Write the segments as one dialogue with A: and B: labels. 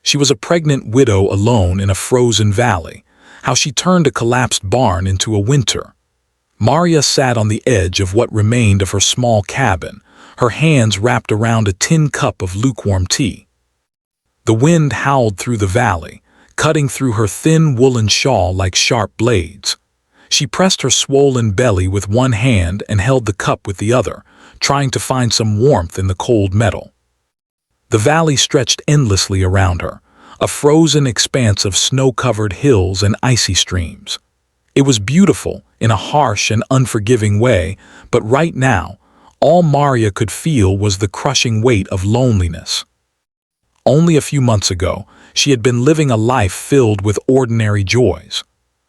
A: She was a pregnant widow alone in a frozen valley, how she turned a collapsed barn into a winter. Maria sat on the edge of what remained of her small cabin, her hands wrapped around a tin cup of lukewarm tea. The wind howled through the valley, cutting through her thin woolen shawl like sharp blades. She pressed her swollen belly with one hand and held the cup with the other, trying to find some warmth in the cold metal. The valley stretched endlessly around her, a frozen expanse of snow-covered hills and icy streams. It was beautiful in a harsh and unforgiving way, but right now, all Maria could feel was the crushing weight of loneliness. Only a few months ago, she had been living a life filled with ordinary joys.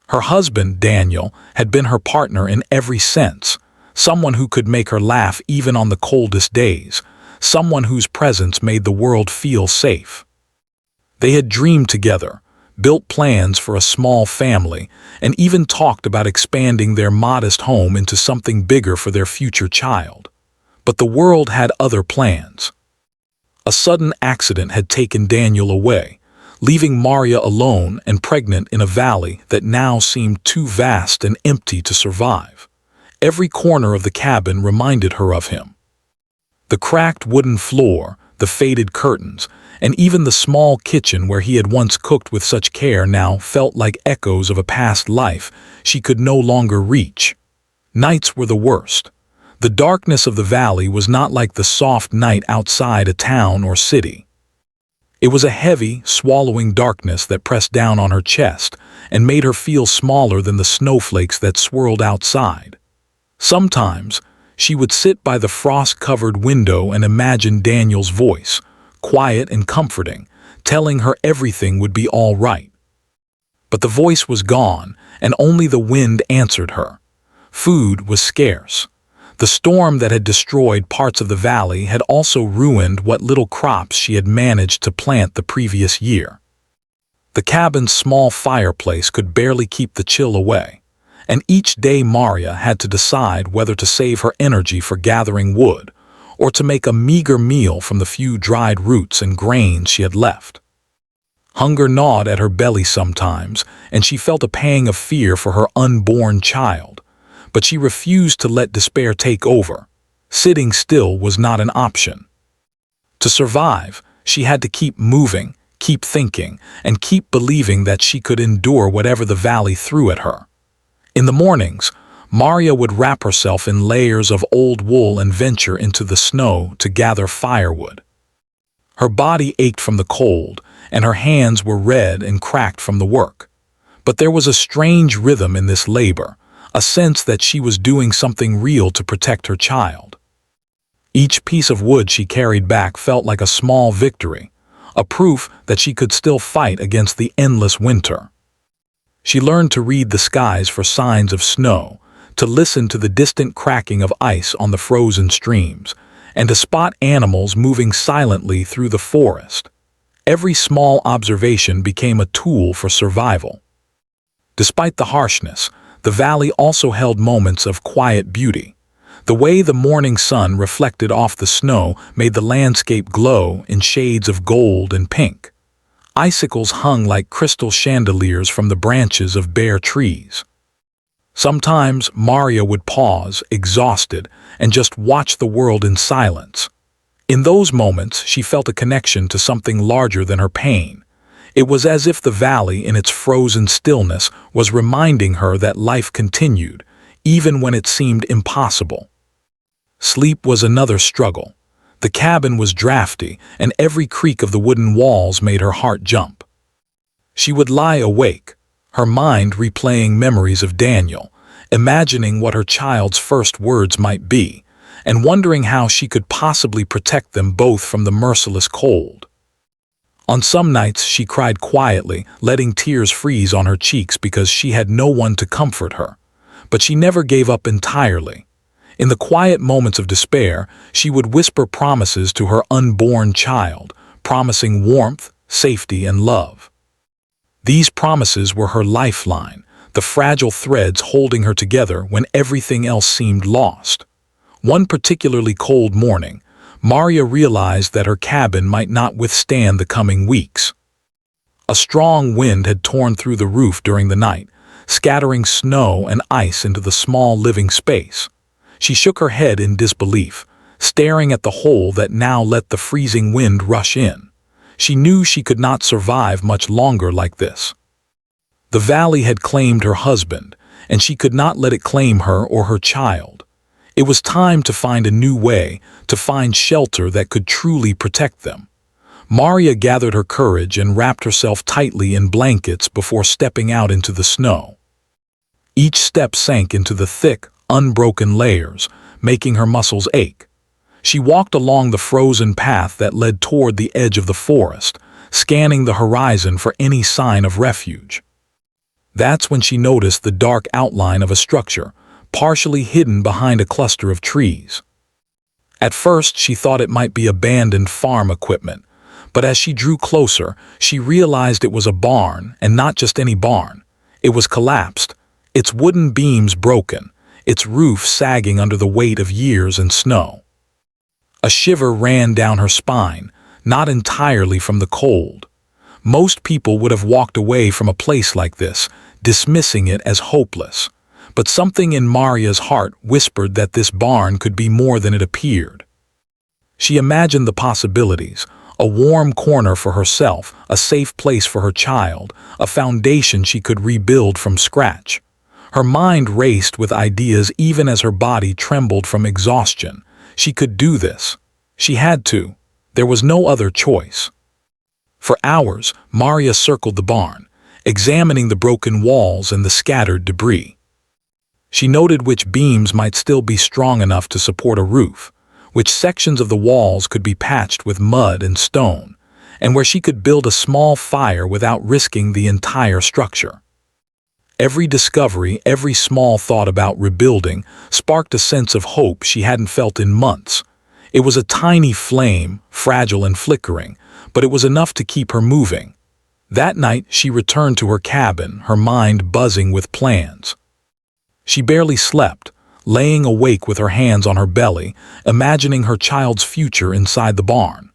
A: Her husband, Daniel, had been her partner in every sense, someone who could make her laugh even on the coldest days, someone whose presence made the world feel safe. They had dreamed together, built plans for a small family, and even talked about expanding their modest home into something bigger for their future child. But the world had other plans. A sudden accident had taken Daniel away, leaving Maria alone and pregnant in a valley that now seemed too vast and empty to survive. Every corner of the cabin reminded her of him. The cracked wooden floor, the faded curtains, and even the small kitchen where he had once cooked with such care now felt like echoes of a past life she could no longer reach. Nights were the worst. The darkness of the valley was not like the soft night outside a town or city. It was a heavy, swallowing darkness that pressed down on her chest and made her feel smaller than the snowflakes that swirled outside. Sometimes, she would sit by the frost-covered window and imagine Daniel's voice, quiet and comforting, telling her everything would be all right. But the voice was gone, and only the wind answered her. Food was scarce. The storm that had destroyed parts of the valley had also ruined what little crops she had managed to plant the previous year. The cabin's small fireplace could barely keep the chill away, and each day Maria had to decide whether to save her energy for gathering wood or to make a meager meal from the few dried roots and grains she had left. Hunger gnawed at her belly sometimes, and she felt a pang of fear for her unborn child. But she refused to let despair take over. Sitting still was not an option. To survive, she had to keep moving, keep thinking, and keep believing that she could endure whatever the valley threw at her. In the mornings, Maria would wrap herself in layers of old wool and venture into the snow to gather firewood. Her body ached from the cold, and her hands were red and cracked from the work. But there was a strange rhythm in this labor, a sense that she was doing something real to protect her child. Each piece of wood she carried back felt like a small victory, a proof that she could still fight against the endless winter. She learned to read the skies for signs of snow, to listen to the distant cracking of ice on the frozen streams, and to spot animals moving silently through the forest. Every small observation became a tool for survival. Despite the harshness, the valley also held moments of quiet beauty. The way the morning sun reflected off the snow made the landscape glow in shades of gold and pink. Icicles hung like crystal chandeliers from the branches of bare trees. Sometimes Maria would pause, exhausted, and just watch the world in silence. In those moments, she felt a connection to something larger than her pain. It was as if the valley, in its frozen stillness, was reminding her that life continued, even when it seemed impossible. Sleep was another struggle. The cabin was drafty, and every creak of the wooden walls made her heart jump. She would lie awake, her mind replaying memories of Daniel, imagining what her child's first words might be, and wondering how she could possibly protect them both from the merciless cold. On some nights she cried quietly, letting tears freeze on her cheeks because she had no one to comfort her. But she never gave up entirely. In the quiet moments of despair, she would whisper promises to her unborn child, promising warmth, safety, and love. These promises were her lifeline, the fragile threads holding her together when everything else seemed lost. One particularly cold morning, Maria realized that her cabin might not withstand the coming weeks. A strong wind had torn through the roof during the night, scattering snow and ice into the small living space. She shook her head in disbelief, staring at the hole that now let the freezing wind rush in. She knew she could not survive much longer like this. The valley had claimed her husband, and she could not let it claim her or her child. It was time to find a new way, to find shelter that could truly protect them. Maria gathered her courage and wrapped herself tightly in blankets before stepping out into the snow. Each step sank into the thick, unbroken layers, making her muscles ache. She walked along the frozen path that led toward the edge of the forest, scanning the horizon for any sign of refuge. That's when she noticed the dark outline of a structure, partially hidden behind a cluster of trees. At first, she thought it might be abandoned farm equipment, but as she drew closer, she realized it was a barn, and not just any barn. It was collapsed, its wooden beams broken, its roof sagging under the weight of years and snow. A shiver ran down her spine, not entirely from the cold. Most people would have walked away from a place like this, dismissing it as hopeless. But something in Maria's heart whispered that this barn could be more than it appeared. She imagined the possibilities: a warm corner for herself, a safe place for her child, a foundation she could rebuild from scratch. Her mind raced with ideas even as her body trembled from exhaustion. She could do this. She had to. There was no other choice. For hours, Maria circled the barn, examining the broken walls and the scattered debris. She noted which beams might still be strong enough to support a roof, which sections of the walls could be patched with mud and stone, and where she could build a small fire without risking the entire structure. Every discovery, every small thought about rebuilding, sparked a sense of hope she hadn't felt in months. It was a tiny flame, fragile and flickering, but it was enough to keep her moving. That night, she returned to her cabin, her mind buzzing with plans. She barely slept, laying awake with her hands on her belly, imagining her child's future inside the barn.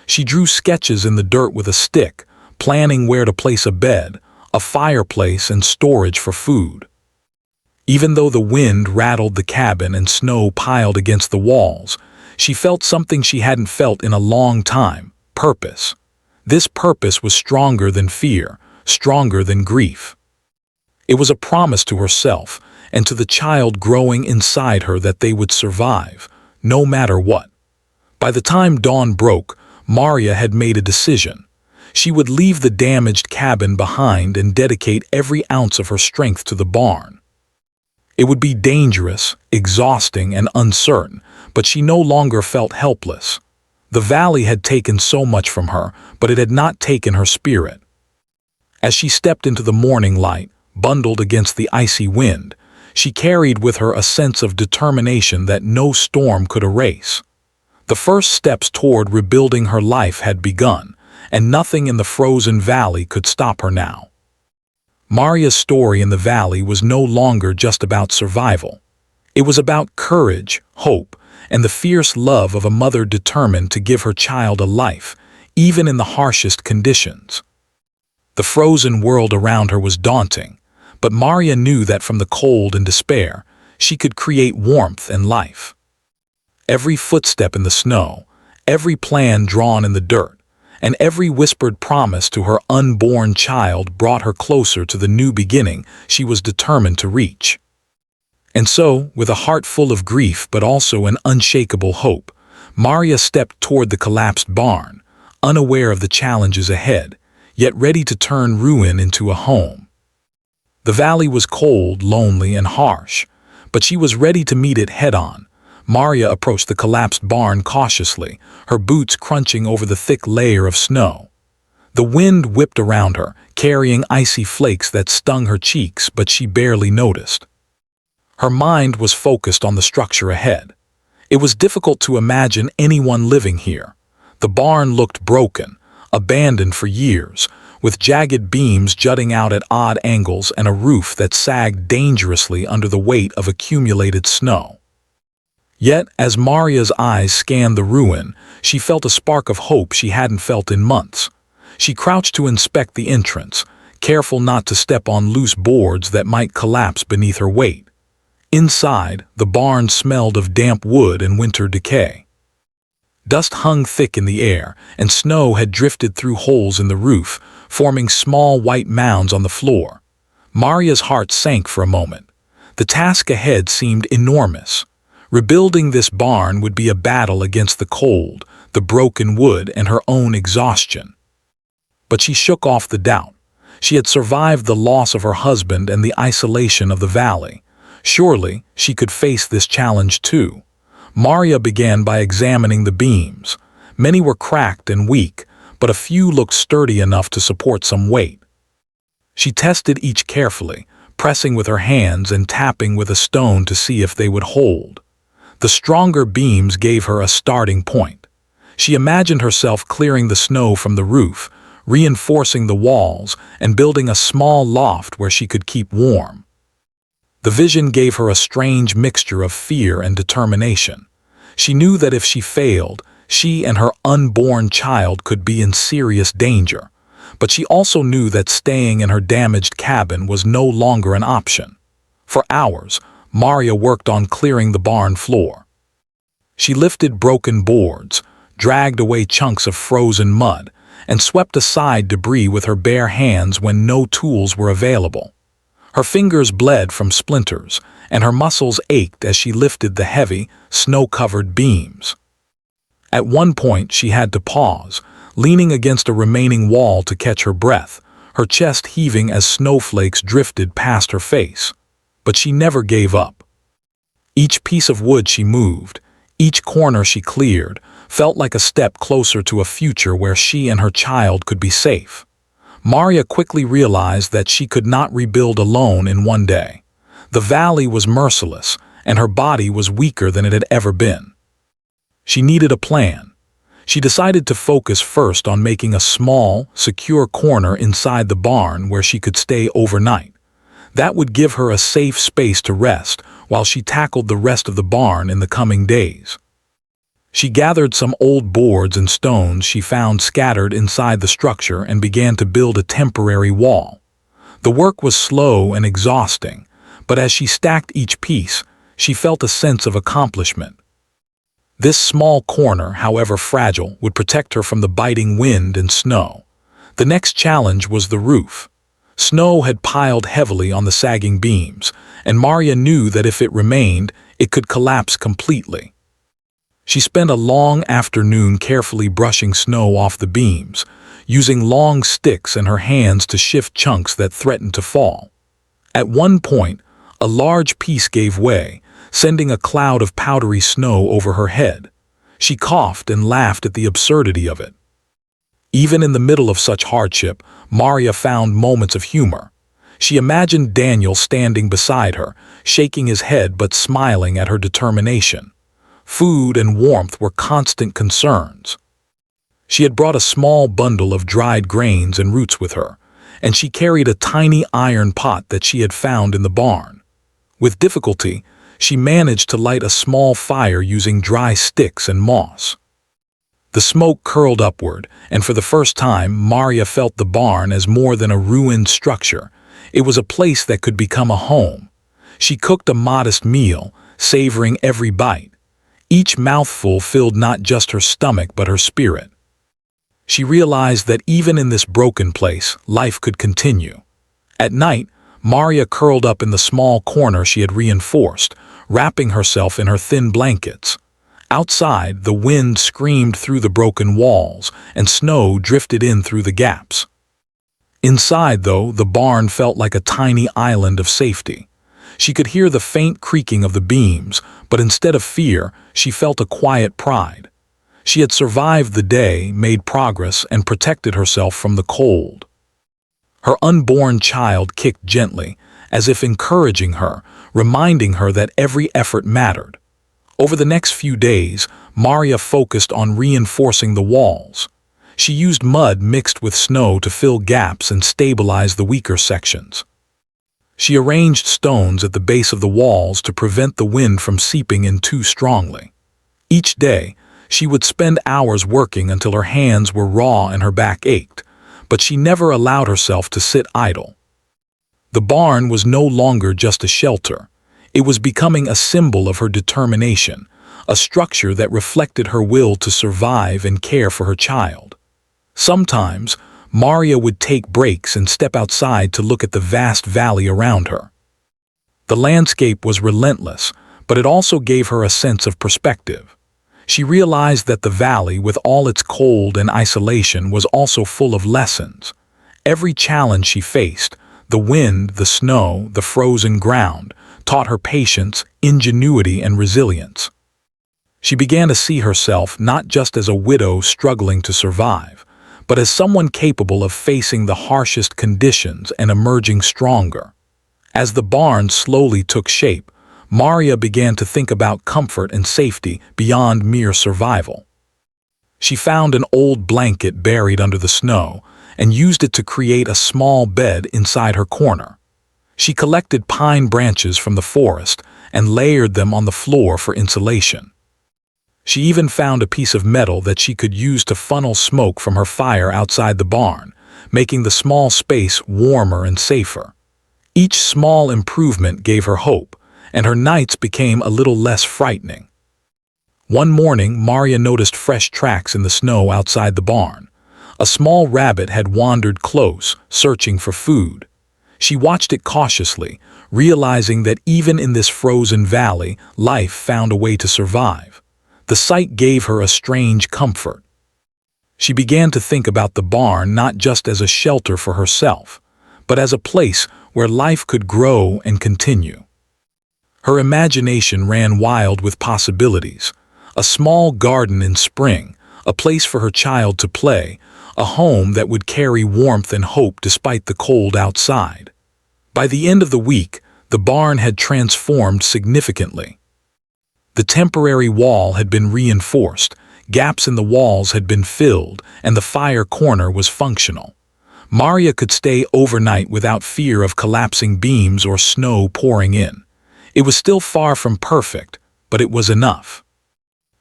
A: She drew sketches in the dirt with a stick, planning where to place a bed, a fireplace, and storage for food. Even though the wind rattled the cabin and snow piled against the walls, she felt something she hadn't felt in a long time: purpose. This purpose was stronger than fear, stronger than grief. It was a promise to herself and to the child growing inside her that they would survive, no matter what. By the time dawn broke, Maria had made a decision. She would leave the damaged cabin behind and dedicate every ounce of her strength to the barn. It would be dangerous, exhausting, and uncertain, but she no longer felt helpless. The valley had taken so much from her, but it had not taken her spirit. As she stepped into the morning light, bundled against the icy wind, she carried with her a sense of determination that no storm could erase. The first steps toward rebuilding her life had begun, and nothing in the frozen valley could stop her now. Maria's story in the valley was no longer just about survival. It was about courage, hope, and the fierce love of a mother determined to give her child a life, even in the harshest conditions. The frozen world around her was daunting, but Maria knew that from the cold and despair, she could create warmth and life. Every footstep in the snow, every plan drawn in the dirt, and every whispered promise to her unborn child brought her closer to the new beginning she was determined to reach. And so, with a heart full of grief but also an unshakable hope, Maria stepped toward the collapsed barn, unaware of the challenges ahead, yet ready to turn ruin into a home. The valley was cold, lonely, and harsh, but she was ready to meet it head-on. Maria approached the collapsed barn cautiously, her boots crunching over the thick layer of snow. The wind whipped around her, carrying icy flakes that stung her cheeks, but she barely noticed. Her mind was focused on the structure ahead. It was difficult to imagine anyone living here. The barn looked broken, abandoned for years, with jagged beams jutting out at odd angles and a roof that sagged dangerously under the weight of accumulated snow. Yet, as Maria's eyes scanned the ruin, she felt a spark of hope she hadn't felt in months. She crouched to inspect the entrance, careful not to step on loose boards that might collapse beneath her weight. Inside, the barn smelled of damp wood and winter decay. Dust hung thick in the air, and snow had drifted through holes in the roof, forming small white mounds on the floor. Maria's heart sank for a moment. The task ahead seemed enormous. Rebuilding this barn would be a battle against the cold, the broken wood, and her own exhaustion. But she shook off the doubt. She had survived the loss of her husband and the isolation of the valley. Surely, she could face this challenge too. Maria began by examining the beams. Many were cracked and weak, but a few looked sturdy enough to support some weight. She tested each carefully, pressing with her hands and tapping with a stone to see if they would hold. The stronger beams gave her a starting point. She imagined herself clearing the snow from the roof, reinforcing the walls, and building a small loft where she could keep warm. The vision gave her a strange mixture of fear and determination. She knew that if she failed, she and her unborn child could be in serious danger. But she also knew that staying in her damaged cabin was no longer an option. For hours, Maria worked on clearing the barn floor. She lifted broken boards, dragged away chunks of frozen mud, and swept aside debris with her bare hands when no tools were available. Her fingers bled from splinters, and her muscles ached as she lifted the heavy, snow-covered beams. At one point, she had to pause, leaning against a remaining wall to catch her breath, her chest heaving as snowflakes drifted past her face. But she never gave up. Each piece of wood she moved, each corner she cleared, felt like a step closer to a future where she and her child could be safe. Maria quickly realized that she could not rebuild alone in one day. The valley was merciless, and her body was weaker than it had ever been. She needed a plan. She decided to focus first on making a small, secure corner inside the barn where she could stay overnight. That would give her a safe space to rest while she tackled the rest of the barn in the coming days. She gathered some old boards and stones she found scattered inside the structure and began to build a temporary wall. The work was slow and exhausting, but as she stacked each piece, she felt a sense of accomplishment. This small corner, however fragile, would protect her from the biting wind and snow. The next challenge was the roof. Snow had piled heavily on the sagging beams, and Maria knew that if it remained, it could collapse completely. She spent a long afternoon carefully brushing snow off the beams, using long sticks and her hands to shift chunks that threatened to fall. At one point, a large piece gave way, sending a cloud of powdery snow over her head. She coughed and laughed at the absurdity of it. Even in the middle of such hardship, Maria found moments of humor. She imagined Daniel standing beside her, shaking his head but smiling at her determination. Food and warmth were constant concerns. She had brought a small bundle of dried grains and roots with her, and she carried a tiny iron pot that she had found in the barn. With difficulty, she managed to light a small fire using dry sticks and moss. The smoke curled upward, and for the first time, Maria felt the barn as more than a ruined structure. It was a place that could become a home. She cooked a modest meal, savoring every bite. Each mouthful filled not just her stomach but her spirit. She realized that even in this broken place, life could continue. At night, Maria curled up in the small corner she had reinforced, wrapping herself in her thin blankets. Outside, the wind screamed through the broken walls, and snow drifted in through the gaps. Inside, though, the barn felt like a tiny island of safety. She could hear the faint creaking of the beams, but instead of fear, she felt a quiet pride. She had survived the day, made progress, and protected herself from the cold. Her unborn child kicked gently, as if encouraging her, reminding her that every effort mattered. Over the next few days, Maria focused on reinforcing the walls. She used mud mixed with snow to fill gaps and stabilize the weaker sections. She arranged stones at the base of the walls to prevent the wind from seeping in too strongly. Each day, she would spend hours working until her hands were raw and her back ached, but she never allowed herself to sit idle. The barn was no longer just a shelter. It was becoming a symbol of her determination, a structure that reflected her will to survive and care for her child. Sometimes, Maria would take breaks and step outside to look at the vast valley around her. The landscape was relentless, but it also gave her a sense of perspective. She realized that the valley, with all its cold and isolation, was also full of lessons. Every challenge she faced, the wind, the snow, the frozen ground, taught her patience, ingenuity, and resilience. She began to see herself not just as a widow struggling to survive, but as someone capable of facing the harshest conditions and emerging stronger. As the barn slowly took shape, Maria began to think about comfort and safety beyond mere survival. She found an old blanket buried under the snow and used it to create a small bed inside her corner. She collected pine branches from the forest and layered them on the floor for insulation. She even found a piece of metal that she could use to funnel smoke from her fire outside the barn, making the small space warmer and safer. Each small improvement gave her hope, and her nights became a little less frightening. One morning, Maria noticed fresh tracks in the snow outside the barn. A small rabbit had wandered close, searching for food. She watched it cautiously, realizing that even in this frozen valley, life found a way to survive. The sight gave her a strange comfort. She began to think about the barn not just as a shelter for herself, but as a place where life could grow and continue. Her imagination ran wild with possibilities. A small garden in spring, a place for her child to play, a home that would carry warmth and hope despite the cold outside. By the end of the week, the barn had transformed significantly. The temporary wall had been reinforced, gaps in the walls had been filled, and the fire corner was functional. Maria could stay overnight without fear of collapsing beams or snow pouring in. It was still far from perfect, but it was enough.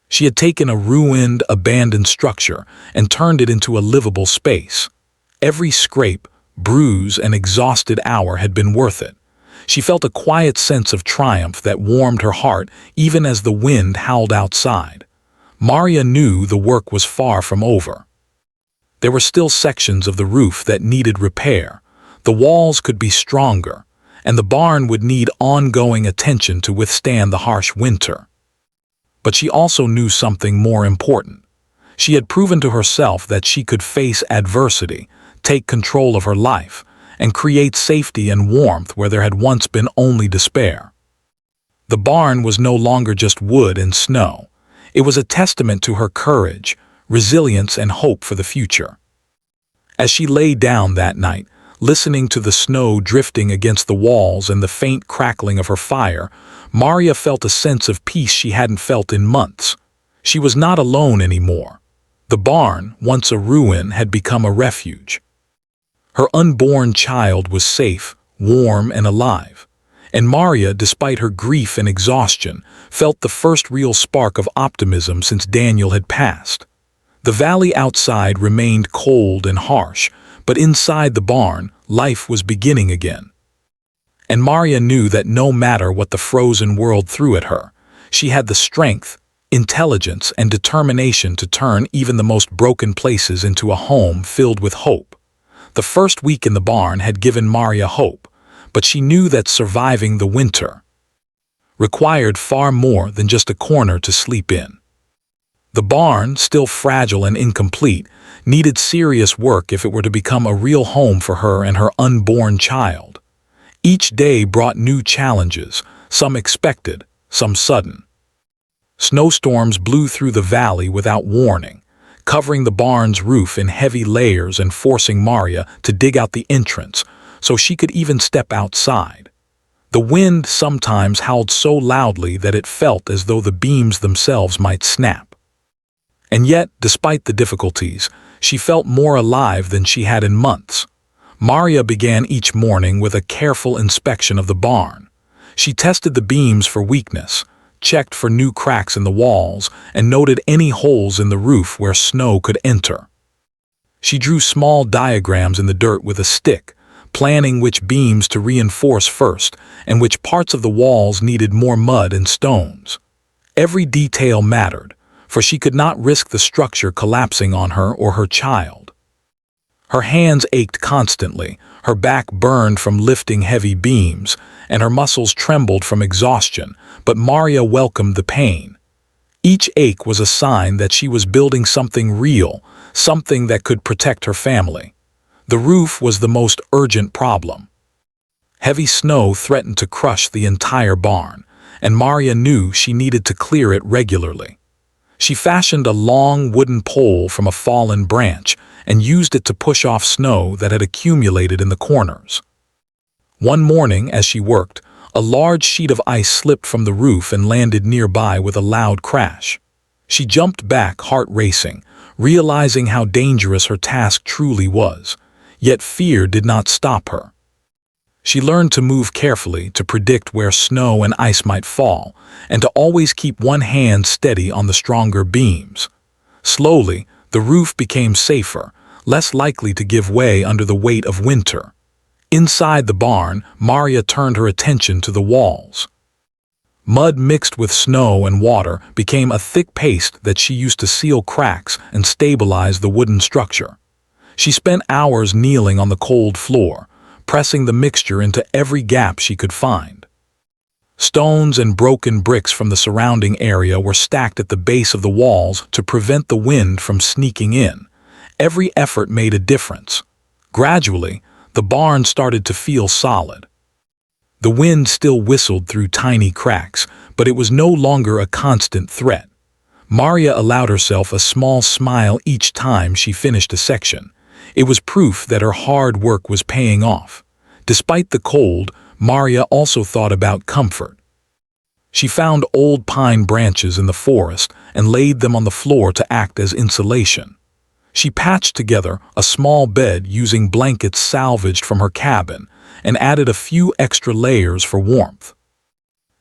A: She had taken a ruined, abandoned structure and turned it into a livable space. Every scrape, bruise, and exhausted hour had been worth it. She felt a quiet sense of triumph that warmed her heart even as the wind howled outside. Maria knew the work was far from over. There were still sections of the roof that needed repair. The walls could be stronger, and the barn would need ongoing attention to withstand the harsh winter. But she also knew something more important. She had proven to herself that she could face adversity, take control of her life, and create safety and warmth where there had once been only despair. The barn was no longer just wood and snow. It was a testament to her courage, resilience, and hope for the future. As she lay down that night, listening to the snow drifting against the walls and the faint crackling of her fire, Maria felt a sense of peace she hadn't felt in months. She was not alone anymore. The barn, once a ruin, had become a refuge. Her unborn child was safe, warm, and alive. And Maria, despite her grief and exhaustion, felt the first real spark of optimism since Daniel had passed. The valley outside remained cold and harsh, but inside the barn, life was beginning again. And Maria knew that no matter what the frozen world threw at her, she had the strength, intelligence, and determination to turn even the most broken places into a home filled with hope. The first week in the barn had given Maria hope, but she knew that surviving the winter required far more than just a corner to sleep in. The barn, still fragile and incomplete, needed serious work if it were to become a real home for her and her unborn child. Each day brought new challenges, some expected, some sudden. Snowstorms blew through the valley without warning, covering the barn's roof in heavy layers and forcing Maria to dig out the entrance so she could even step outside. The wind sometimes howled so loudly that it felt as though the beams themselves might snap. And yet, despite the difficulties, she felt more alive than she had in months. Maria began each morning with a careful inspection of the barn. She tested the beams for weakness, checked for new cracks in the walls, and noted any holes in the roof where snow could enter. She drew small diagrams in the dirt with a stick, planning which beams to reinforce first and which parts of the walls needed more mud and stones. Every detail mattered, for she could not risk the structure collapsing on her or her child. Her hands ached constantly, her back burned from lifting heavy beams, and her muscles trembled from exhaustion, but Maria welcomed the pain. Each ache was a sign that she was building something real, something that could protect her family. The roof was the most urgent problem. Heavy snow threatened to crush the entire barn, and Maria knew she needed to clear it regularly. She fashioned a long wooden pole from a fallen branch and used it to push off snow that had accumulated in the corners. One morning, as she worked, a large sheet of ice slipped from the roof and landed nearby with a loud crash. She jumped back, heart racing, realizing how dangerous her task truly was. Yet fear did not stop her. She learned to move carefully, to predict where snow and ice might fall, and to always keep one hand steady on the stronger beams. Slowly, the roof became safer, less likely to give way under the weight of winter. Inside the barn, Maria turned her attention to the walls. Mud mixed with snow and water became a thick paste that she used to seal cracks and stabilize the wooden structure. She spent hours kneeling on the cold floor, pressing the mixture into every gap she could find. Stones and broken bricks from the surrounding area were stacked at the base of the walls to prevent the wind from sneaking in. Every effort made a difference. Gradually, the barn started to feel solid. The wind still whistled through tiny cracks, but it was no longer a constant threat. Maria allowed herself a small smile each time she finished a section. It was proof that her hard work was paying off. Despite the cold, Maria also thought about comfort. She found old pine branches in the forest and laid them on the floor to act as insulation. She patched together a small bed using blankets salvaged from her cabin and added a few extra layers for warmth.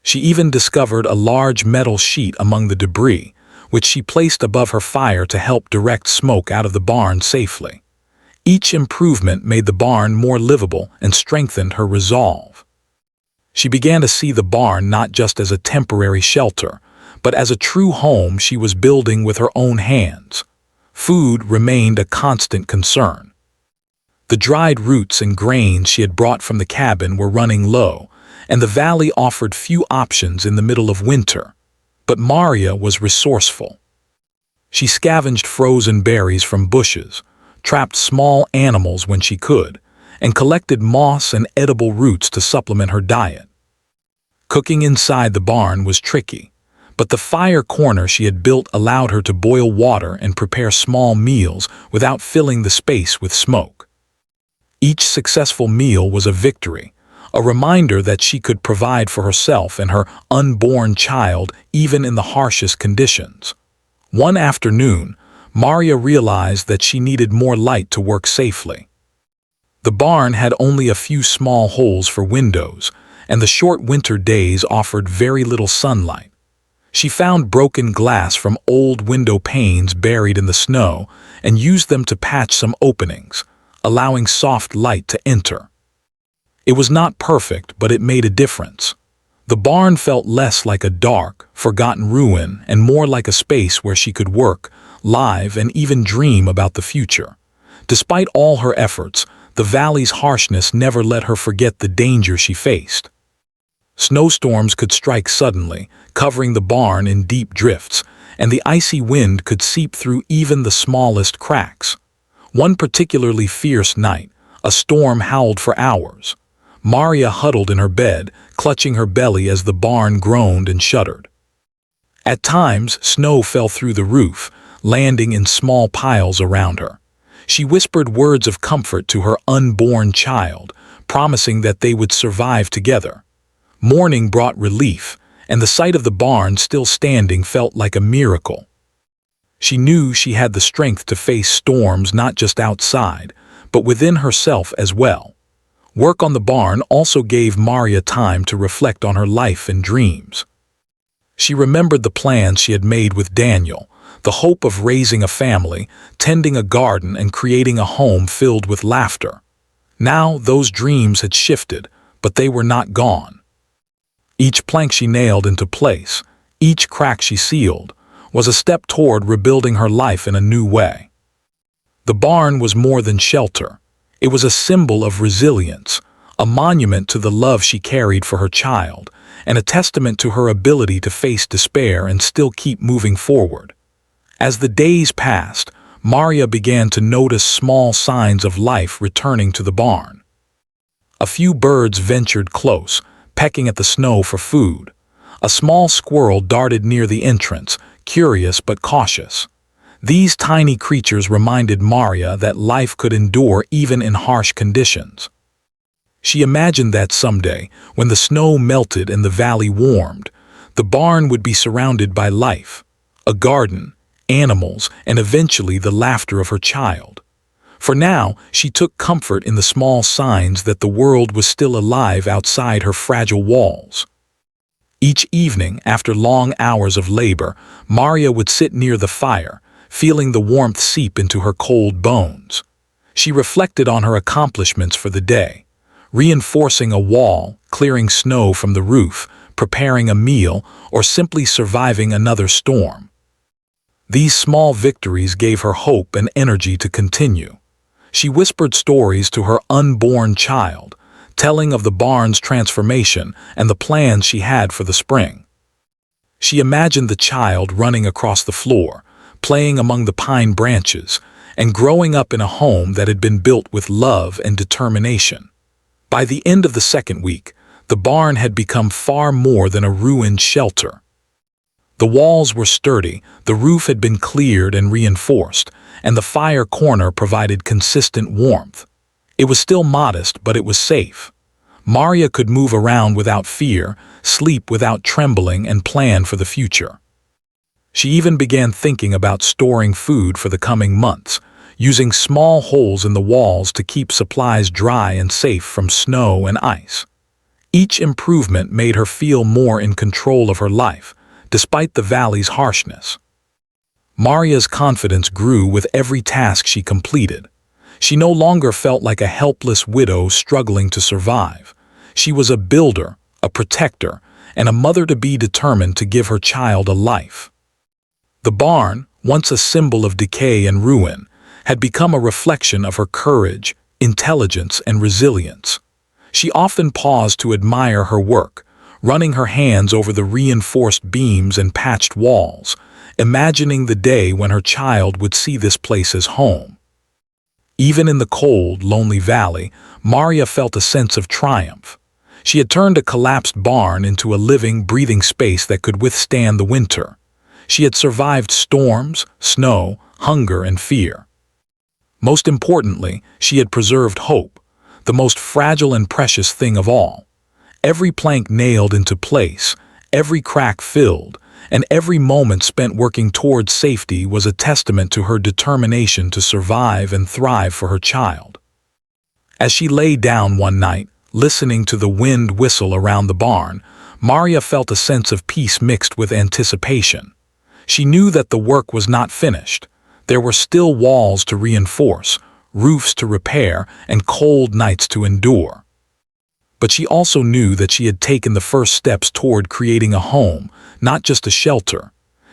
A: She even discovered a large metal sheet among the debris, which she placed above her fire to help direct smoke out of the barn safely. Each improvement made the barn more livable and strengthened her resolve. She began to see the barn not just as a temporary shelter, but as a true home she was building with her own hands. Food remained a constant concern. The dried roots and grains she had brought from the cabin were running low, and the valley offered few options in the middle of winter. But Maria was resourceful. She scavenged frozen berries from bushes, trapped small animals when she could, and collected moss and edible roots to supplement her diet. Cooking inside the barn was tricky, but the fire corner she had built allowed her to boil water and prepare small meals without filling the space with smoke. Each successful meal was a victory, a reminder that she could provide for herself and her unborn child even in the harshest conditions. One afternoon, Maria realized that she needed more light to work safely. The barn had only a few small holes for windows, and the short winter days offered very little sunlight. She found broken glass from old window panes buried in the snow and used them to patch some openings, allowing soft light to enter. It was not perfect, but it made a difference. The barn felt less like a dark, forgotten ruin and more like a space where she could work, live, and even dream about the future. Despite all her efforts, the valley's harshness never let her forget the danger she faced. Snowstorms could strike suddenly, covering the barn in deep drifts, and the icy wind could seep through even the smallest cracks. One particularly fierce night, a storm howled for hours. Maria huddled in her bed, clutching her belly as the barn groaned and shuddered. At times, snow fell through the roof, landing in small piles around her. She whispered words of comfort to her unborn child, promising that they would survive together. Morning brought relief, and the sight of the barn still standing felt like a miracle. She knew she had the strength to face storms not just outside, but within herself as well. Work on the barn also gave Maria time to reflect on her life and dreams. She remembered the plans she had made with Daniel, the hope of raising a family, tending a garden, and creating a home filled with laughter. Now those dreams had shifted, but they were not gone. Each plank she nailed into place, each crack she sealed, was a step toward rebuilding her life in a new way. The barn was more than shelter. It was a symbol of resilience, a monument to the love she carried for her child, and a testament to her ability to face despair and still keep moving forward. As the days passed, Maria began to notice small signs of life returning to the barn. A few birds ventured close, pecking at the snow for food. A small squirrel darted near the entrance, curious but cautious. These tiny creatures reminded Maria that life could endure even in harsh conditions. She imagined that someday, when the snow melted and the valley warmed, the barn would be surrounded by life, a garden, animals, and eventually the laughter of her child. For now, she took comfort in the small signs that the world was still alive outside her fragile walls. Each evening, after long hours of labor, Maria would sit near the fire, feeling the warmth seep into her cold bones. She reflected on her accomplishments for the day, reinforcing a wall, clearing snow from the roof, preparing a meal, or simply surviving another storm. These small victories gave her hope and energy to continue. She whispered stories to her unborn child, telling of the barn's transformation and the plans she had for the spring. She imagined the child running across the floor, playing among the pine branches, and growing up in a home that had been built with love and determination. By the end of the second week, the barn had become far more than a ruined shelter. The walls were sturdy, the roof had been cleared and reinforced, and the fire corner provided consistent warmth. It was still modest, but it was safe. Maria could move around without fear, sleep without trembling, and plan for the future. She even began thinking about storing food for the coming months, using small holes in the walls to keep supplies dry and safe from snow and ice. Each improvement made her feel more in control of her life, despite the valley's harshness. Maria's confidence grew with every task she completed. She no longer felt like a helpless widow struggling to survive. She was a builder, a protector, and a mother-to-be determined to give her child a life. The barn, once a symbol of decay and ruin, had become a reflection of her courage, intelligence, and resilience. She often paused to admire her work, running her hands over the reinforced beams and patched walls, imagining the day when her child would see this place as home. Even in the cold, lonely valley, Maria felt a sense of triumph. She had turned a collapsed barn into a living, breathing space that could withstand the winter. She had survived storms, snow, hunger, and fear. Most importantly, she had preserved hope, the most fragile and precious thing of all. Every plank nailed into place, every crack filled, and every moment spent working towards safety was a testament to her determination to survive and thrive for her child. As she lay down one night, listening to the wind whistle around the barn, Maria felt a sense of peace mixed with anticipation. She knew that the work was not finished. There were still walls to reinforce, roofs to repair, and cold nights to endure. But she also knew that she had taken the first steps toward creating a home, not just a shelter.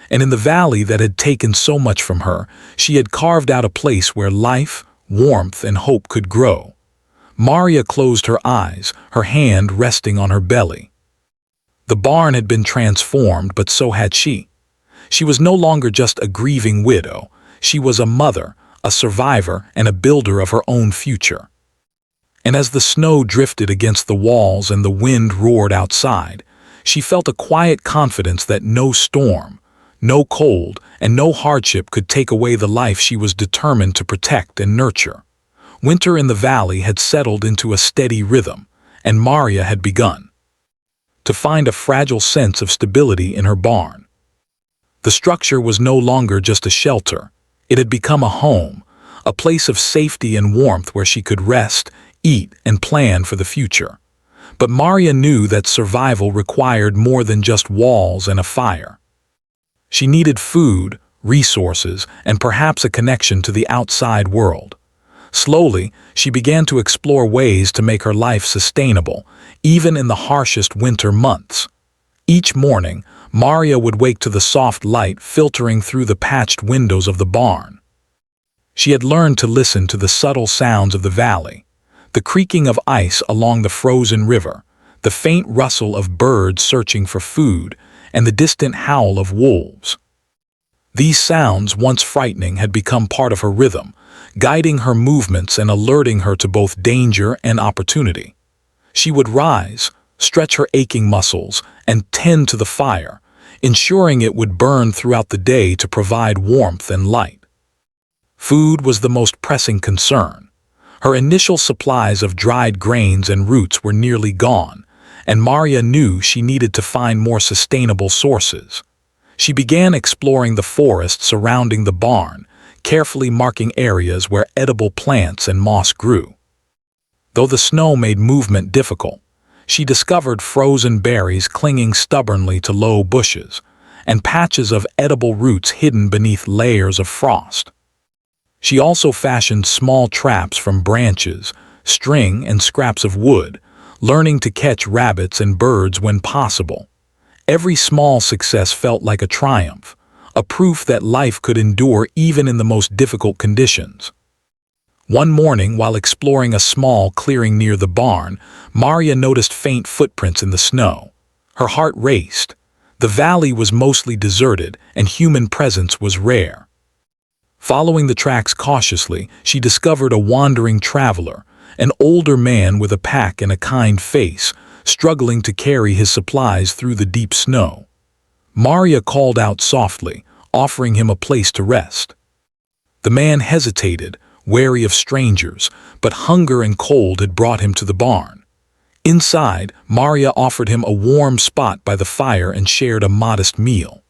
A: And in the valley that had taken so much from her, she had carved out a place where life, warmth, and hope could grow. Maria closed her eyes, her hand resting on her belly. The barn had been transformed, but so had she. She was no longer just a grieving widow. She was a mother, a survivor, and a builder of her own future. And as the snow drifted against the walls and the wind roared outside, she felt a quiet confidence that no storm, no cold, and no hardship could take away the life she was determined to protect and nurture. Winter in the valley had settled into a steady rhythm, and Maria had begun to find a fragile sense of stability in her barn. The structure was no longer just a shelter. It had become a home, a place of safety and warmth where she could rest, eat, and plan for the future. But Maria knew that survival required more than just walls and a fire. She needed food, resources, and perhaps a connection to the outside world. Slowly, she began to explore ways to make her life sustainable, even in the harshest winter months. Each morning, Maria would wake to the soft light filtering through the patched windows of the barn. She had learned to listen to the subtle sounds of the valley, the creaking of ice along the frozen river, the faint rustle of birds searching for food, and the distant howl of wolves. These sounds, once frightening, had become part of her rhythm, guiding her movements and alerting her to both danger and opportunity. She would rise, stretch her aching muscles, and tend to the fire, ensuring it would burn throughout the day to provide warmth and light. Food was the most pressing concern. Her initial supplies of dried grains and roots were nearly gone, and Maria knew she needed to find more sustainable sources. She began exploring the forest surrounding the barn, carefully marking areas where edible plants and moss grew. Though the snow made movement difficult, she discovered frozen berries clinging stubbornly to low bushes, and patches of edible roots hidden beneath layers of frost. She also fashioned small traps from branches, string, and scraps of wood, learning to catch rabbits and birds when possible. Every small success felt like a triumph, a proof that life could endure even in the most difficult conditions. One morning, while exploring a small clearing near the barn, Maria noticed faint footprints in the snow. Her heart raced. The valley was mostly deserted, and human presence was rare. Following the tracks cautiously, she discovered a wandering traveler, an older man with a pack and a kind face, struggling to carry his supplies through the deep snow. Maria called out softly, offering him a place to rest. The man hesitated, wary of strangers, but hunger and cold had brought him to the barn. Inside, Maria offered him a warm spot by the fire and shared a modest meal.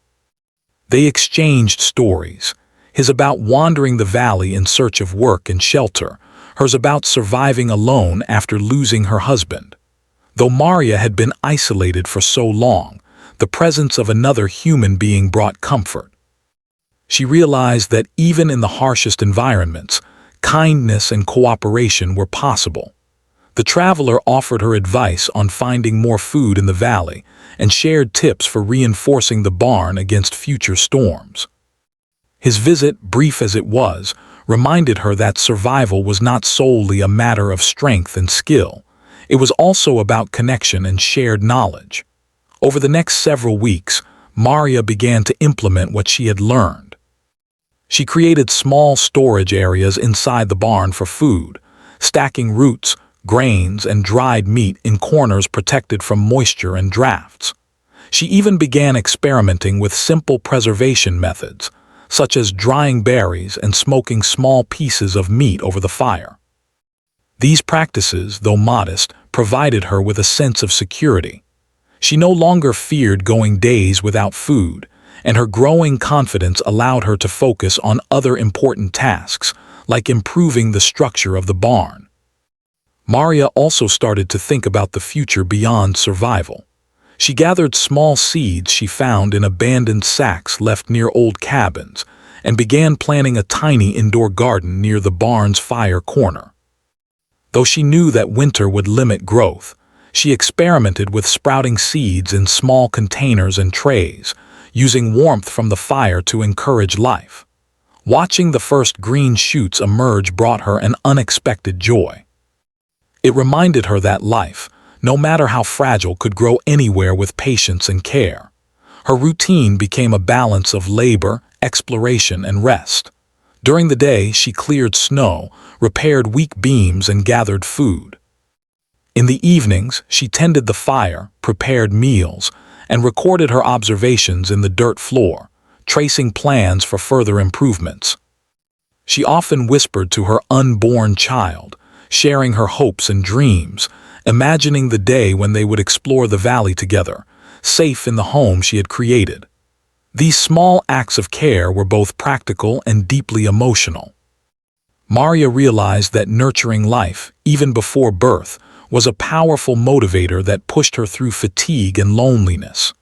A: They exchanged stories, his about wandering the valley in search of work and shelter, hers about surviving alone after losing her husband. Though Maria had been isolated for so long, the presence of another human being brought comfort. She realized that even in the harshest environments, kindness and cooperation were possible. The traveler offered her advice on finding more food in the valley and shared tips for reinforcing the barn against future storms. His visit, brief as it was, reminded her that survival was not solely a matter of strength and skill. It was also about connection and shared knowledge. Over the next several weeks, Maria began to implement what she had learned. She created small storage areas inside the barn for food, stacking roots, grains, and dried meat in corners protected from moisture and drafts. She even began experimenting with simple preservation methods, such as drying berries and smoking small pieces of meat over the fire. These practices, though modest, provided her with a sense of security. She no longer feared going days without food, and her growing confidence allowed her to focus on other important tasks, like improving the structure of the barn. Maria also started to think about the future beyond survival. She gathered small seeds she found in abandoned sacks left near old cabins and began planning a tiny indoor garden near the barn's fire corner. Though she knew that winter would limit growth, she experimented with sprouting seeds in small containers and trays, using warmth from the fire to encourage life. Watching the first green shoots emerge brought her an unexpected joy. It reminded her that life, no matter how fragile, could grow anywhere with patience and care. Her routine became a balance of labor, exploration, and rest. During the day, she cleared snow, repaired weak beams, and gathered food. In the evenings, she tended the fire, prepared meals, and recorded her observations in the dirt floor, tracing plans for further improvements. She often whispered to her unborn child, sharing her hopes and dreams, imagining the day when they would explore the valley together, safe in the home she had created. These small acts of care were both practical and deeply emotional. Maria realized that nurturing life, even before birth, was a powerful motivator that pushed her through fatigue and loneliness.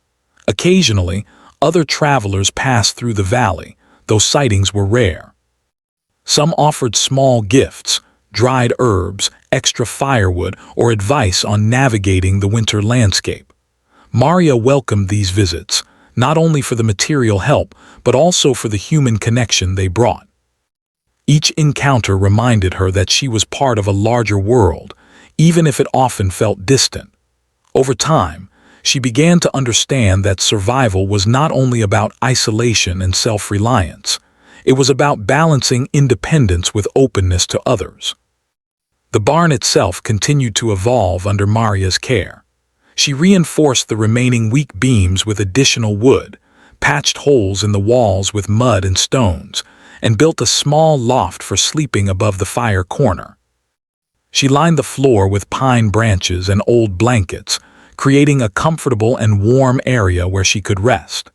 A: Occasionally, other travelers passed through the valley, though sightings were rare. Some offered small gifts, dried herbs, extra firewood, or advice on navigating the winter landscape. Maria welcomed these visits, not only for the material help, but also for the human connection they brought. Each encounter reminded her that she was part of a larger world, even if it often felt distant. Over time, she began to understand that survival was not only about isolation and self-reliance. It was about balancing independence with openness to others. The barn itself continued to evolve under Maria's care. She reinforced the remaining weak beams with additional wood, patched holes in the walls with mud and stones, and built a small loft for sleeping above the fire corner. She lined the floor with pine branches and old blankets, creating a comfortable and warm area where she could rest.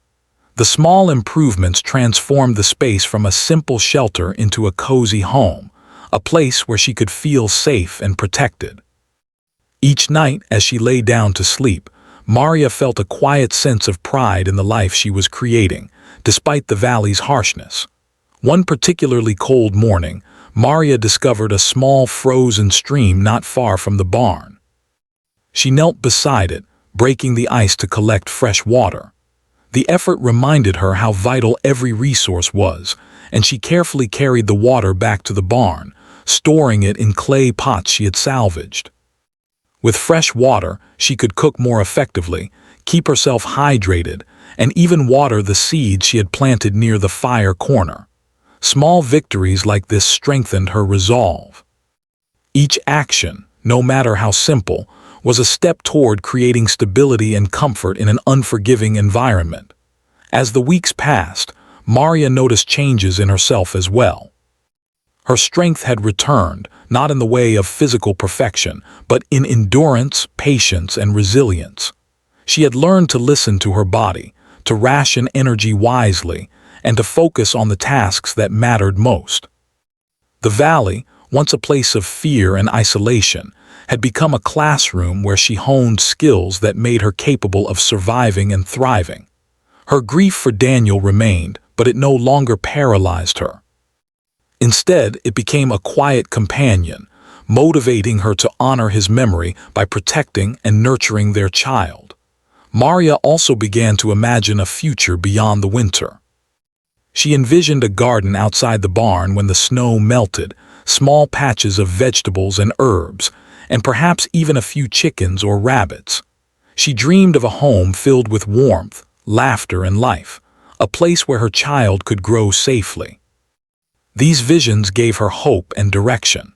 A: The small improvements transformed the space from a simple shelter into a cozy home, a place where she could feel safe and protected. Each night, as she lay down to sleep, Maria felt a quiet sense of pride in the life she was creating, despite the valley's harshness. One particularly cold morning, Maria discovered a small frozen stream not far from the barn. She knelt beside it, breaking the ice to collect fresh water. The effort reminded her how vital every resource was, and she carefully carried the water back to the barn, storing it in clay pots she had salvaged. With fresh water, she could cook more effectively, keep herself hydrated, and even water the seeds she had planted near the fire corner. Small victories like this strengthened her resolve. Each action, no matter how simple, was a step toward creating stability and comfort in an unforgiving environment. As the weeks passed, Maria noticed changes in herself as well. Her strength had returned, not in the way of physical perfection, but in endurance, patience, and resilience. She had learned to listen to her body, to ration energy wisely, and to focus on the tasks that mattered most. The valley, once a place of fear and isolation, had become a classroom where she honed skills that made her capable of surviving and thriving. Her grief for Daniel remained, but it no longer paralyzed her. Instead, it became a quiet companion, motivating her to honor his memory by protecting and nurturing their child. Maria also began to imagine a future beyond the winter. She envisioned a garden outside the barn when the snow melted, small patches of vegetables and herbs, and perhaps even a few chickens or rabbits. She dreamed of a home filled with warmth, laughter, and life, a place where her child could grow safely. These visions gave her hope and direction.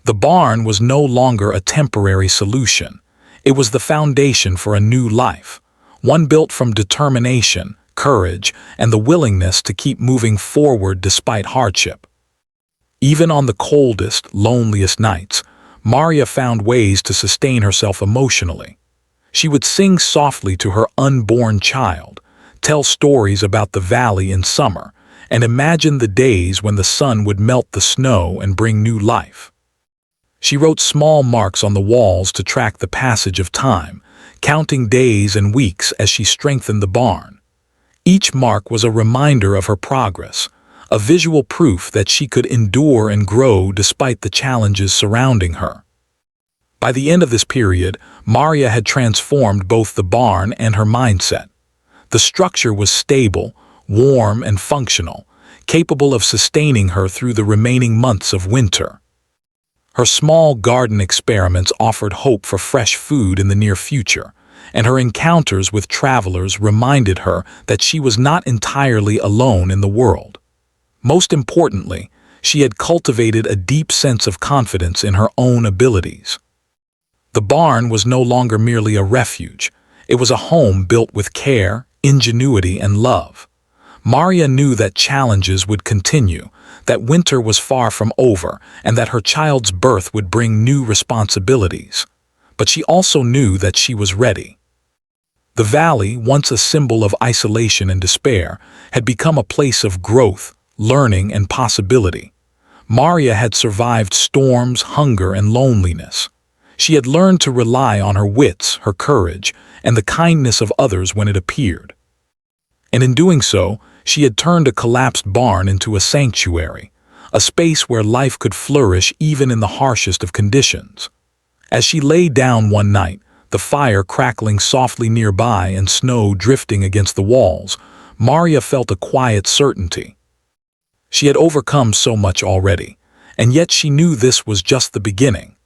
A: The barn was no longer a temporary solution. It was the foundation for a new life, one built from determination, courage, and the willingness to keep moving forward despite hardship. Even on the coldest, loneliest nights, Maria found ways to sustain herself emotionally. She would sing softly to her unborn child, tell stories about the valley in summer, and imagine the days when the sun would melt the snow and bring new life. She wrote small marks on the walls to track the passage of time, counting days and weeks as she strengthened the barn. Each mark was a reminder of her progress, a visual proof that she could endure and grow despite the challenges surrounding her. By the end of this period, Maria had transformed both the barn and her mindset. The structure was stable, warm, and functional, capable of sustaining her through the remaining months of winter. Her small garden experiments offered hope for fresh food in the near future, and her encounters with travelers reminded her that she was not entirely alone in the world. Most importantly, she had cultivated a deep sense of confidence in her own abilities. The barn was no longer merely a refuge. It was a home built with care, ingenuity, and love. Maria knew that challenges would continue, that winter was far from over, and that her child's birth would bring new responsibilities. But she also knew that she was ready. The valley, once a symbol of isolation and despair, had become a place of growth, learning, and possibility. Maria had survived storms, hunger, and loneliness. She had learned to rely on her wits, her courage, and the kindness of others when it appeared. And in doing so, She had turned a collapsed barn into a sanctuary, a space where life could flourish even in the harshest of conditions. As she lay down one night, the fire crackling softly nearby and snow drifting against the walls, Maria felt a quiet certainty. She had overcome so much already, and yet she knew this was just the beginning.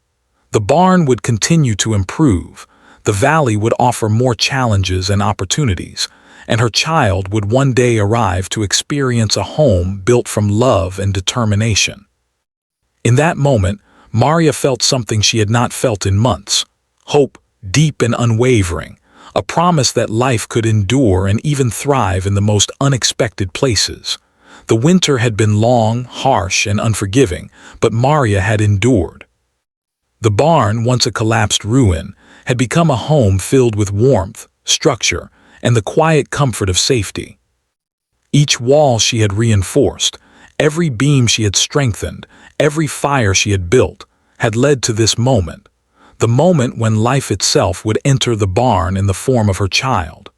A: The barn would continue to improve, the valley would offer more challenges and opportunities, and her child would one day arrive to experience a home built from love and determination. In that moment, Maria felt something she had not felt in months: hope, deep and unwavering, a promise that life could endure and even thrive in the most unexpected places. The winter had been long, harsh, and unforgiving, but Maria had endured. The barn, once a collapsed ruin, had become a home filled with warmth, structure, and the quiet comfort of safety. Each wall she had reinforced, every beam she had strengthened, every fire she had built, had led to this moment, the moment when life itself would enter the barn in the form of her child.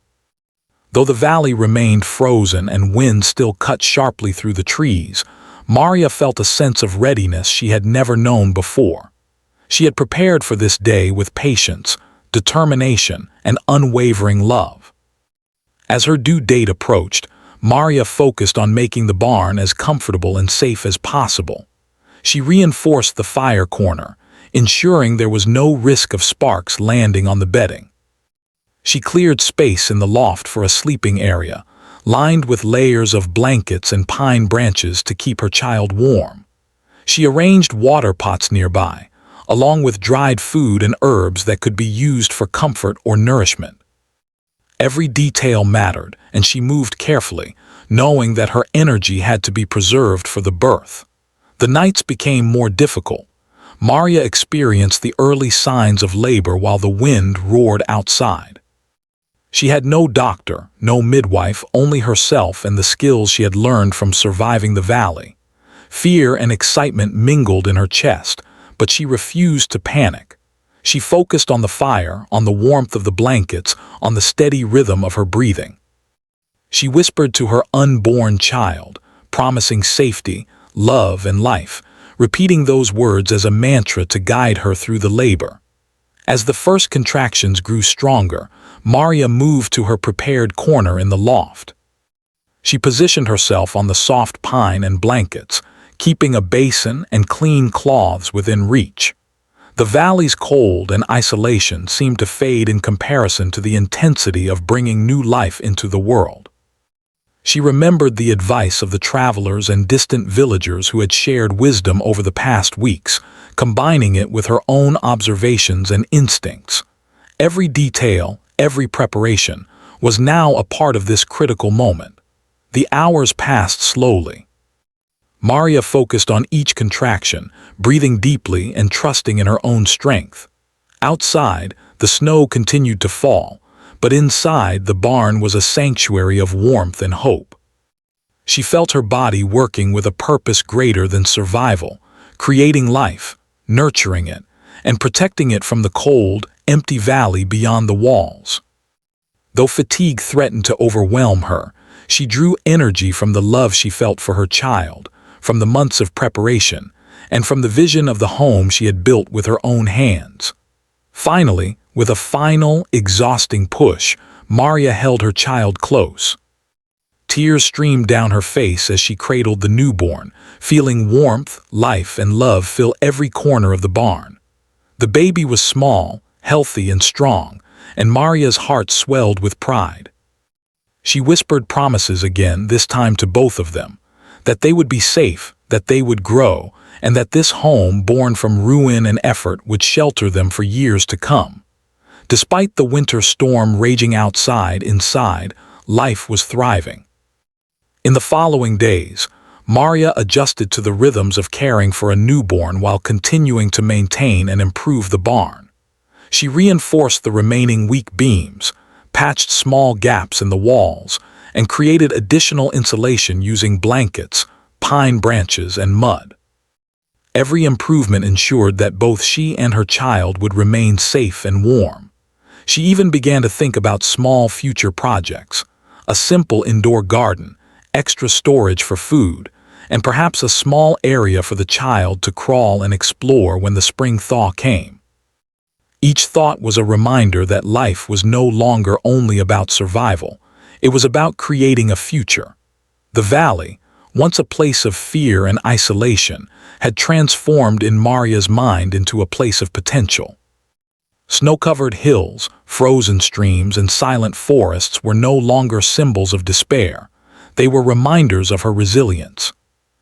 A: Though the valley remained frozen and wind still cut sharply through the trees, Maria felt a sense of readiness she had never known before. She had prepared for this day with patience, determination, and unwavering love. As her due date approached, Maria focused on making the barn as comfortable and safe as possible. She reinforced the fire corner, ensuring there was no risk of sparks landing on the bedding. She cleared space in the loft for a sleeping area, lined with layers of blankets and pine branches to keep her child warm. She arranged water pots nearby, along with dried food and herbs that could be used for comfort or nourishment. Every detail mattered, and she moved carefully, knowing that her energy had to be preserved for the birth. The nights became more difficult. Maria experienced the early signs of labor while the wind roared outside. She had no doctor, no midwife, only herself and the skills she had learned from surviving the valley. Fear and excitement mingled in her chest, but she refused to panic. She focused on the fire, on the warmth of the blankets, on the steady rhythm of her breathing. She whispered to her unborn child, promising safety, love, and life, repeating those words as a mantra to guide her through the labor. As the first contractions grew stronger, Maria moved to her prepared corner in the loft. She positioned herself on the soft pine and blankets, keeping a basin and clean cloths within reach. The valley's cold and isolation seemed to fade in comparison to the intensity of bringing new life into the world. She remembered the advice of the travelers and distant villagers who had shared wisdom over the past weeks, combining it with her own observations and instincts. Every detail, every preparation, was now a part of this critical moment. The hours passed slowly. Maria focused on each contraction, breathing deeply and trusting in her own strength. Outside, the snow continued to fall, but inside the barn was a sanctuary of warmth and hope. She felt her body working with a purpose greater than survival, creating life, nurturing it, and protecting it from the cold, empty valley beyond the walls. Though fatigue threatened to overwhelm her, she drew energy from the love she felt for her child, from the months of preparation, and from the vision of the home she had built with her own hands. Finally, with a final, exhausting push, Maria held her child close. Tears streamed down her face as she cradled the newborn, feeling warmth, life, and love fill every corner of the barn. The baby was small, healthy, and strong, and Maria's heart swelled with pride. She whispered promises again, this time to both of them, that they would be safe, that they would grow, and that this home, born from ruin and effort, would shelter them for years to come. Despite the winter storm raging outside, inside, life was thriving. In the following days, Maria adjusted to the rhythms of caring for a newborn while continuing to maintain and improve the barn. She reinforced the remaining weak beams, patched small gaps in the walls, and created additional insulation using blankets, pine branches, and mud. Every improvement ensured that both she and her child would remain safe and warm. She even began to think about small future projects: a simple indoor garden, extra storage for food, and perhaps a small area for the child to crawl and explore when the spring thaw came. Each thought was a reminder that life was no longer only about survival. It was about creating a future. The valley, once a place of fear and isolation, had transformed in Maria's mind into a place of potential. Snow-covered hills, frozen streams, and silent forests were no longer symbols of despair. They were reminders of her resilience.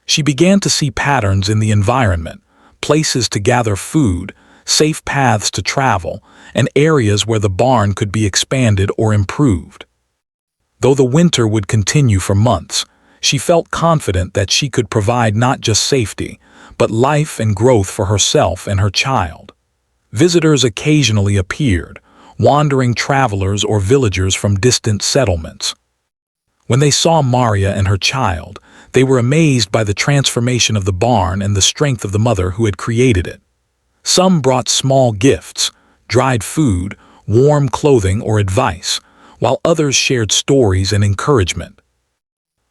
A: She began to see patterns in the environment, places to gather food, safe paths to travel, and areas where the barn could be expanded or improved. Though the winter would continue for months, she felt confident that she could provide not just safety, but life and growth for herself and her child. Visitors occasionally appeared, wandering travelers or villagers from distant settlements. When they saw Maria and her child, they were amazed by the transformation of the barn and the strength of the mother who had created it. Some brought small gifts, dried food, warm clothing, or advice, while others shared stories and encouragement.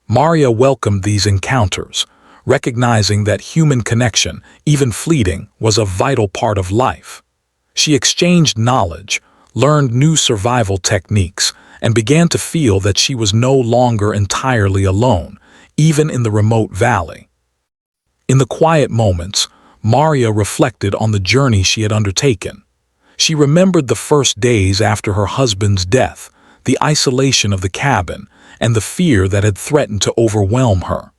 A: Maria welcomed these encounters, recognizing that human connection, even fleeting, was a vital part of life. She exchanged knowledge, learned new survival techniques, and began to feel that she was no longer entirely alone, even in the remote valley. In the quiet moments, Maria reflected on the journey she had undertaken. She remembered the first days after her husband's death, the isolation of the cabin, and the fear that had threatened to overwhelm her.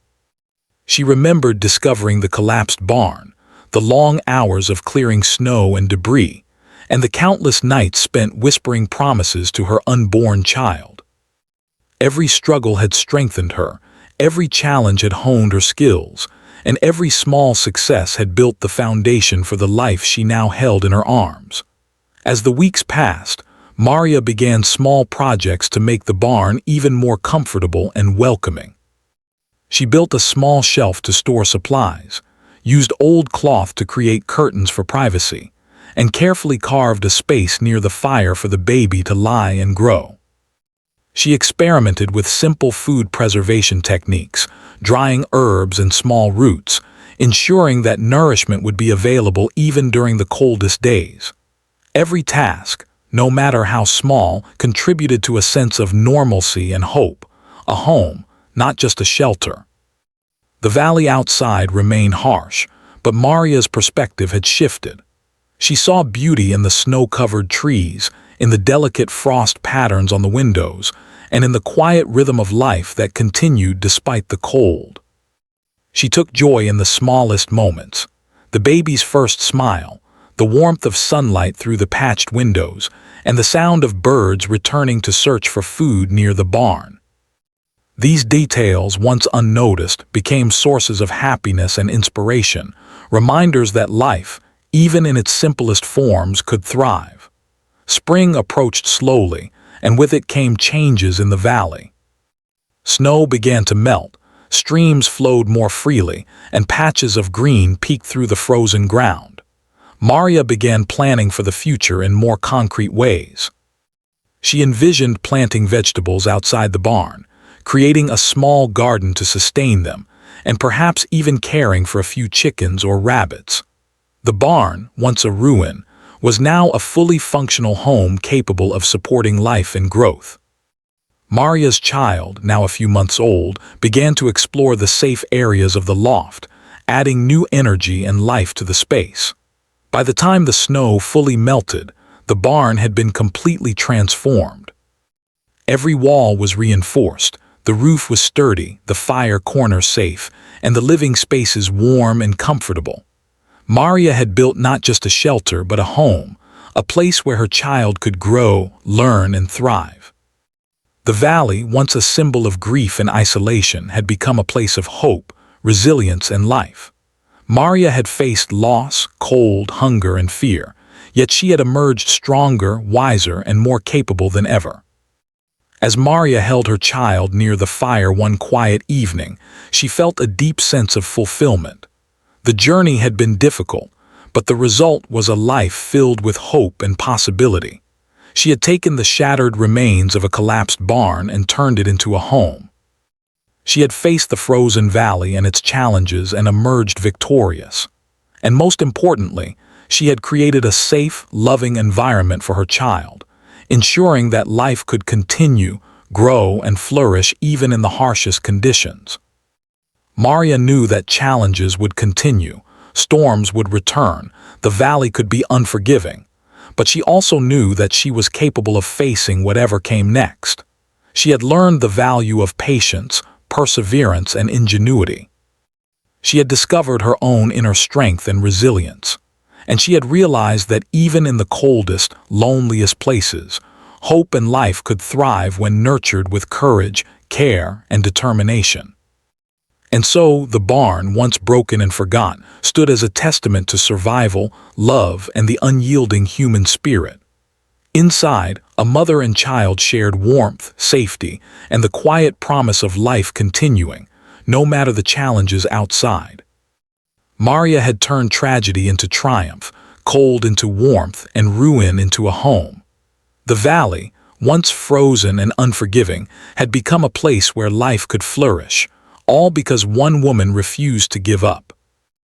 A: She remembered discovering the collapsed barn, the long hours of clearing snow and debris, and the countless nights spent whispering promises to her unborn child. Every struggle had strengthened her, every challenge had honed her skills, and every small success had built the foundation for the life she now held in her arms. As the weeks passed, Maria began small projects to make the barn even more comfortable and welcoming. She built a small shelf to store supplies, used old cloth to create curtains for privacy, and carefully carved a space near the fire for the baby to lie and grow. She experimented with simple food preservation techniques, drying herbs and small roots, ensuring that nourishment would be available even during the coldest days. Every task, no matter how small, contributed to a sense of normalcy and hope, a home, not just a shelter. The valley outside remained harsh, but Maria's perspective had shifted. She saw beauty in the snow-covered trees, in the delicate frost patterns on the windows, and in the quiet rhythm of life that continued despite the cold. She took joy in the smallest moments, the baby's first smile, the warmth of sunlight through the patched windows, and the sound of birds returning to search for food near the barn. These details, once unnoticed, became sources of happiness and inspiration, reminders that life, even in its simplest forms, could thrive. Spring approached slowly, and with it came changes in the valley. Snow began to melt, streams flowed more freely, and patches of green peeked through the frozen ground. Maria began planning for the future in more concrete ways. She envisioned planting vegetables outside the barn, creating a small garden to sustain them, and perhaps even caring for a few chickens or rabbits. The barn, once a ruin, was now a fully functional home capable of supporting life and growth. Maria's child, now a few months old, began to explore the safe areas of the loft, adding new energy and life to the space. By the time the snow fully melted, the barn had been completely transformed. Every wall was reinforced, the roof was sturdy, the fire corner safe, and the living spaces warm and comfortable. Maria had built not just a shelter but a home, a place where her child could grow, learn, and thrive. The valley, once a symbol of grief and isolation, had become a place of hope, resilience, and life. Maria had faced loss, cold, hunger, and fear, yet she had emerged stronger, wiser, and more capable than ever. As Maria held her child near the fire one quiet evening, she felt a deep sense of fulfillment. The journey had been difficult, but the result was a life filled with hope and possibility. She had taken the shattered remains of a collapsed barn and turned it into a home. She had faced the frozen valley and its challenges and emerged victorious. And most importantly, she had created a safe, loving environment for her child, ensuring that life could continue, grow, and flourish even in the harshest conditions. Maria knew that challenges would continue, storms would return, the valley could be unforgiving, but she also knew that she was capable of facing whatever came next. She had learned the value of patience, perseverance, and ingenuity. She had discovered her own inner strength and resilience, and she had realized that even in the coldest, loneliest places, hope and life could thrive when nurtured with courage, care, and determination. And so, the barn, once broken and forgotten, stood as a testament to survival, love, and the unyielding human spirit. Inside, a mother and child shared warmth, safety, and the quiet promise of life continuing, no matter the challenges outside. Maria had turned tragedy into triumph, cold into warmth, and ruin into a home. The valley, once frozen and unforgiving, had become a place where life could flourish, all because one woman refused to give up.